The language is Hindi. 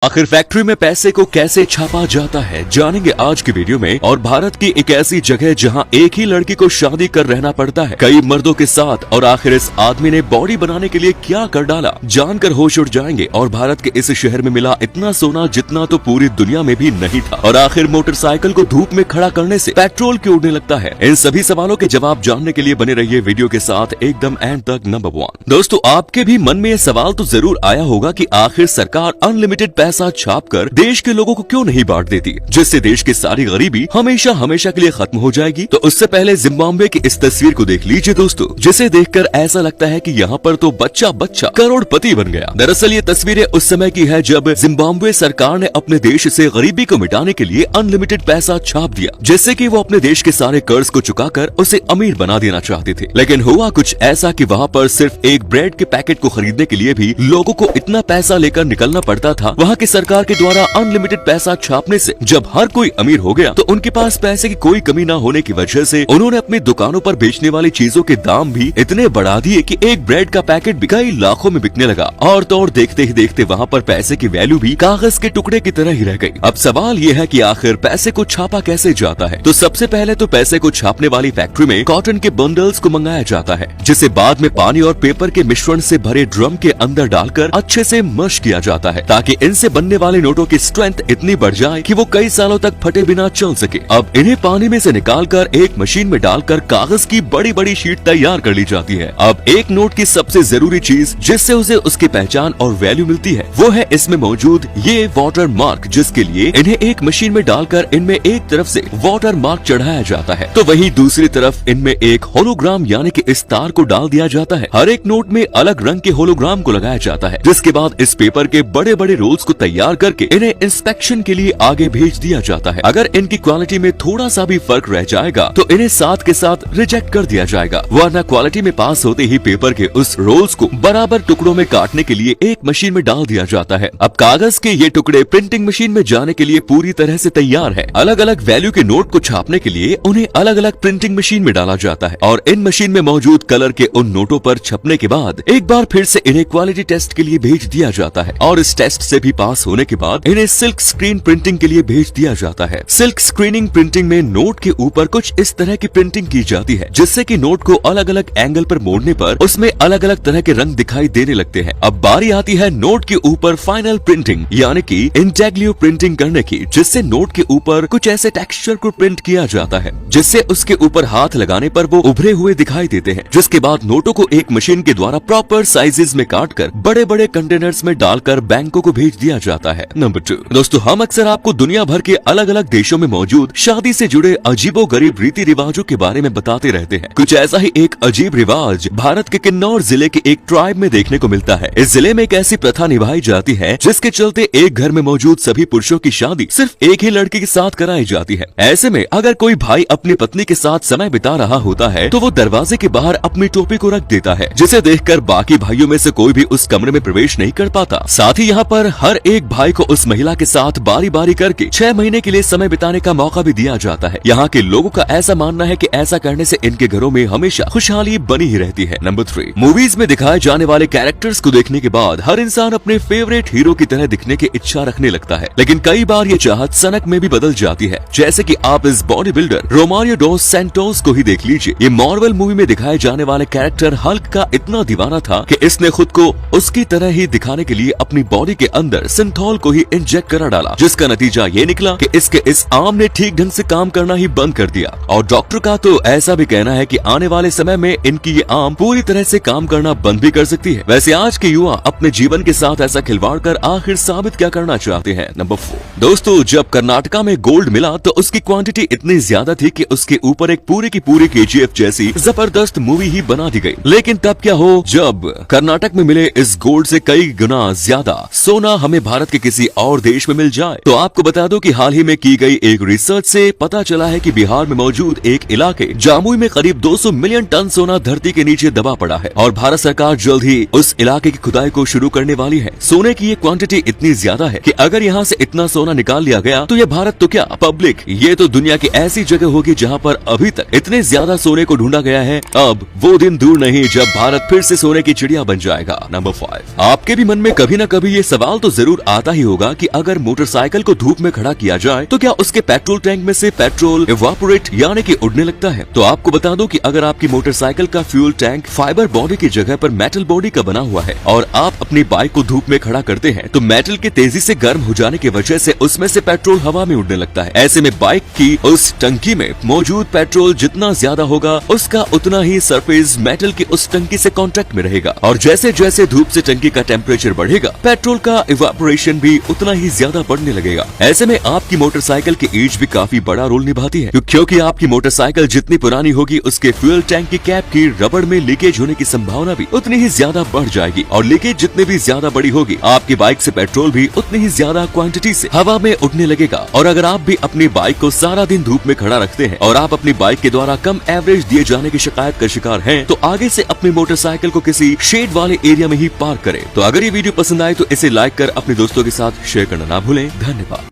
आखिर फैक्ट्री में पैसे को कैसे छापा जाता है जानेंगे आज की वीडियो में। और भारत की एक ऐसी जगह जहां एक ही लड़की को शादी कर रहना पड़ता है कई मर्दों के साथ, और आखिर इस आदमी ने बॉडी बनाने के लिए क्या कर डाला, जानकर होश उड़ जाएंगे। और भारत के इस शहर में मिला इतना सोना जितना तो पूरी दुनिया में भी नहीं था। और आखिर मोटरसाइकिल को धूप में खड़ा करने से पेट्रोल क्यों उड़ने लगता है। इन सभी सवालों के जवाब जानने के लिए बने रहिए वीडियो के साथ एकदम एंड तक। नंबर 1 दोस्तों, आपके भी मन में ये सवाल तो जरूर आया होगा कि आखिर सरकार अनलिमिटेड पैसा छापकर देश के लोगों को क्यों नहीं बांट देती, जिससे देश की सारी गरीबी हमेशा हमेशा के लिए खत्म हो जाएगी। तो उससे पहले जिम्बाब्वे की इस तस्वीर को देख लीजिए दोस्तों, जिसे देखकर ऐसा लगता है कि यहाँ पर तो बच्चा बच्चा करोड़पति बन गया। दरअसल ये तस्वीरें उस समय की है जब जिम्बाब्वे सरकार ने अपने देश से गरीबी को मिटाने के लिए अनलिमिटेड पैसा छाप दिया, जिससे कि वो अपने देश के सारे कर्ज को चुकाकर उसे अमीर बना देना चाहते थे। लेकिन हुआ कुछ ऐसा कि वहाँ पर सिर्फ एक ब्रेड के पैकेट को खरीदने के लिए भी लोगों को इतना पैसा लेकर निकलना पड़ता था। वहाँ की सरकार के द्वारा अनलिमिटेड पैसा छापने से जब हर कोई अमीर हो गया तो उनके पास पैसे की कोई कमी न होने की वजह से उन्होंने अपनी दुकानों पर बेचने वाली चीजों के दाम भी इतने बढ़ा दिए कि एक ब्रेड का पैकेट भी कई लाखों में बिकने लगा। और तो और देखते ही देखते वहाँ पर पैसे की वैल्यू भी कागज के टुकड़े की तरह ही रह गई। अब सवाल ये है कि आखिर पैसे को छापा कैसे जाता है। तो सबसे पहले तो पैसे को छापने वाली फैक्ट्री में कॉटन के बंडल्स को मंगाया जाता है, जिसे बाद में पानी और पेपर के मिश्रण से भरे ड्रम के अंदर डालकर अच्छे से मश किया जाता है, ताकि इनसे बनने वाले नोटों की स्ट्रेंथ इतनी बढ़ जाए कि वो कई सालों तक फटे बिना चल सके। अब इन्हें पानी में से निकालकर एक मशीन में डालकर कागज की बड़ी बड़ी शीट तैयार कर ली जाती है। अब एक नोट की सबसे जरूरी चीज जिससे उसे उसकी पहचान और वैल्यू मिलती है वो है इसमें मौजूद ये वाटर मार्क, जिसके लिए इन्हें एक मशीन में डालकर इनमें एक तरफ से वाटर मार्क चढ़ाया जाता है तो वहीं दूसरी तरफ इनमें एक होलोग्राम यानी कि इस तार को डाल दिया जाता है। हर एक नोट में अलग रंग के होलोग्राम को लगाया जाता है, जिसके बाद इस पेपर के बड़े बड़े रोल्स को तैयार करके इन्हें इंस्पेक्शन के लिए आगे भेज दिया जाता है। अगर इनकी क्वालिटी में थोड़ा सा भी फर्क रह जाएगा तो इन्हें साथ के साथ रिजेक्ट कर दिया जाएगा, वरना क्वालिटी में पास होते ही पेपर के उस रोल्स को बराबर टुकड़ों में काटने के लिए एक मशीन में डाल दिया जाता है। अब कागज के ये टुकड़े प्रिंटिंग मशीन में जाने के लिए पूरी तरह से तैयार है। अलग अलग वैल्यू के नोट को छापने के लिए उन्हें अलग अलग प्रिंटिंग मशीन में डाला जाता है, और इन मशीन में मौजूद कलर के उन नोटों पर छपने के बाद एक बार फिर से इन्हें क्वालिटी टेस्ट के लिए भेज दिया जाता है, और इस टेस्ट से भी पास होने के बाद इन्हें सिल्क स्क्रीन प्रिंटिंग के लिए भेज दिया जाता है। सिल्क स्क्रीनिंग प्रिंटिंग में नोट के ऊपर कुछ इस तरह की प्रिंटिंग की जाती है, जिससे कि नोट को अलग अलग एंगल पर मोड़ने पर उसमें अलग अलग तरह के रंग दिखाई देने लगते हैं। अब बारी आती है नोट के ऊपर फाइनल प्रिंटिंग यानी कि इंटेग्लियो प्रिंटिंग करने की, जिससे नोट के ऊपर कुछ ऐसे टेक्सचर को प्रिंट किया जाता है जिससे उसके ऊपर हाथ लगाने पर वो उभरे हुए दिखाई देते हैं। जिसके बाद नोटों को एक मशीन के द्वारा प्रॉपर साइजेस में काटकर बड़े बड़े कंटेनर्स में डालकर बैंकों को भेज दिया जाता है। नंबर 2 दोस्तों, हम अक्सर आपको दुनिया भर के अलग अलग देशों में मौजूद शादी से जुड़े अजीबोगरीब रीति रिवाजों के बारे में बताते रहते हैं। कुछ ऐसा ही एक अजीब रिवाज भारत के किन्नौर जिले के एक ट्राइब में देखने को मिलता है। इस जिले में एक ऐसी प्रथा निभाई जाती है जिसके चलते एक घर में मौजूद सभी पुरुषों की शादी सिर्फ एक ही लड़की के साथ कराई जाती है। ऐसे में अगर कोई भाई अपनी पत्नी के साथ समय बिता रहा होता है तो वो दरवाजे के बाहर अपनी टोपी को रख देता है, जिसे देखकर बाकी भाइयों में से कोई भी उस कमरे में प्रवेश नहीं कर पाता। साथ ही यहाँ पर हर एक भाई को उस महिला के साथ बारी बारी करके 6 महीने के लिए समय बिताने का मौका भी दिया जाता है। यहाँ के लोगों का ऐसा मानना है कि ऐसा करने से इनके घरों में हमेशा खुशहाली बनी ही रहती है। नंबर 3 मूवीज में दिखाए जाने वाले कैरेक्टर्स को देखने के बाद हर इंसान अपने फेवरेट हीरो की तरह दिखने की इच्छा रखने लगता है, लेकिन कई बार ये चाहत सनक में भी बदल जाती है। जैसे कि आप इस bodybuilder Romario Dos Santos को ही देख लीजिए। ये मार्वल मूवी में दिखाए जाने वाले कैरेक्टर हल्क का इतना दीवाना था कि इसने खुद को उसकी तरह ही दिखाने के लिए अपनी बॉडी के अंदर सिंथॉल को ही इंजेक्ट करा डाला, जिसका नतीजा ये निकला कि इसके इस आर्म ने ठीक ढंग से काम करना ही बंद कर दिया। और डॉक्टर का तो ऐसा भी कहना है कि आने वाले समय में इनकी ये आर्म पूरी तरह से काम करना बंद भी कर सकती है। वैसे आज के युवा अपने जीवन के साथ ऐसा खिलवाड़ कर आखिर साबित क्या करना चाहते हैं। नंबर 4 दोस्तों, जब कर्नाटका में गोल्ड मिला तो उसकी क्वांटिटी इतनी ज्यादा थी कि उसके ऊपर एक पूरी की पूरी KGF जैसी जबरदस्त मूवी ही बना दी गई। लेकिन तब क्या हो, जब कर्नाटक में मिले इस गोल्ड से कई गुना ज्यादा सोना हमें भारत के किसी और देश में मिल जाए। तो आपको बता दो कि हाल ही में की गई एक रिसर्च से पता चला है कि बिहार में मौजूद एक इलाके जामुई में करीब 200 मिलियन टन सोना धरती के नीचे दबा पड़ा है, और भारत सरकार जल्द ही उस इलाके की खुदाई को शुरू करने वाली है। सोने की ये क्वांटिटी इतनी ज्यादा है कि अगर यहाँ से इतना सोना निकाल लिया गया तो ये भारत तो क्या पब्लिक, ये तो दुनिया की ऐसी जगह होगी जहाँ पर अभी तक इतने ज्यादा सोने को ढूंढा गया है। अब वो दिन दूर नहीं जब भारत फिर से सोने की चिड़िया बन जाएगा। नंबर 5 आपके भी मन में कभी न कभी ये सवाल तो जरूर जरूर आता ही होगा कि अगर मोटरसाइकिल को धूप में खड़ा किया जाए तो क्या उसके पेट्रोल टैंक में से पेट्रोल इवापोरेट यानी कि उड़ने लगता है। तो आपको बता दूं कि अगर आपकी मोटरसाइकिल का फ्यूल टैंक फाइबर बॉडी की जगह पर मेटल बॉडी का बना हुआ है और आप अपनी बाइक को धूप में खड़ा करते हैं तो मेटल के तेजी से गर्म हो जाने की वजह से उसमें से पेट्रोल हवा में उड़ने लगता है। ऐसे में बाइक की उस टंकी में मौजूद पेट्रोल जितना ज्यादा होगा उसका उतना ही सरफेस मेटल की उस टंकी से कांटेक्ट में रहेगा और जैसे जैसे धूप से टंकी का टेम्परेचर बढ़ेगा पेट्रोल का इवापोरेशन भी उतना ही ज्यादा बढ़ने लगेगा। ऐसे में आपकी मोटरसाइकिल की एज भी काफी बड़ा रोल निभाती है क्योंकि आपकी मोटरसाइकिल जितनी पुरानी होगी उसके फ्यूल टैंक की कैप की रबड़ में लीकेज होने की संभावना भी उतनी ही ज्यादा बढ़ जाएगी और लीकेज जितनी भी ज्यादा बड़ी होगी आपकी बाइक से पेट्रोल भी उतनी ही ज्यादा क्वांटिटी से हवा में उड़ने लगेगा। और अगर आप भी अपनी बाइक को सारा दिन धूप में खड़ा रखते हैं और आप अपनी बाइक के द्वारा कम एवरेज दिए जाने की शिकायत का शिकार हैं तो आगे से अपनी मोटरसाइकिल को किसी शेड वाले एरिया में ही पार्क करें। तो अगर ये वीडियो पसंद आए तो इसे लाइक कर अपने दोस्तों के साथ शेयर करना ना भूलें। धन्यवाद।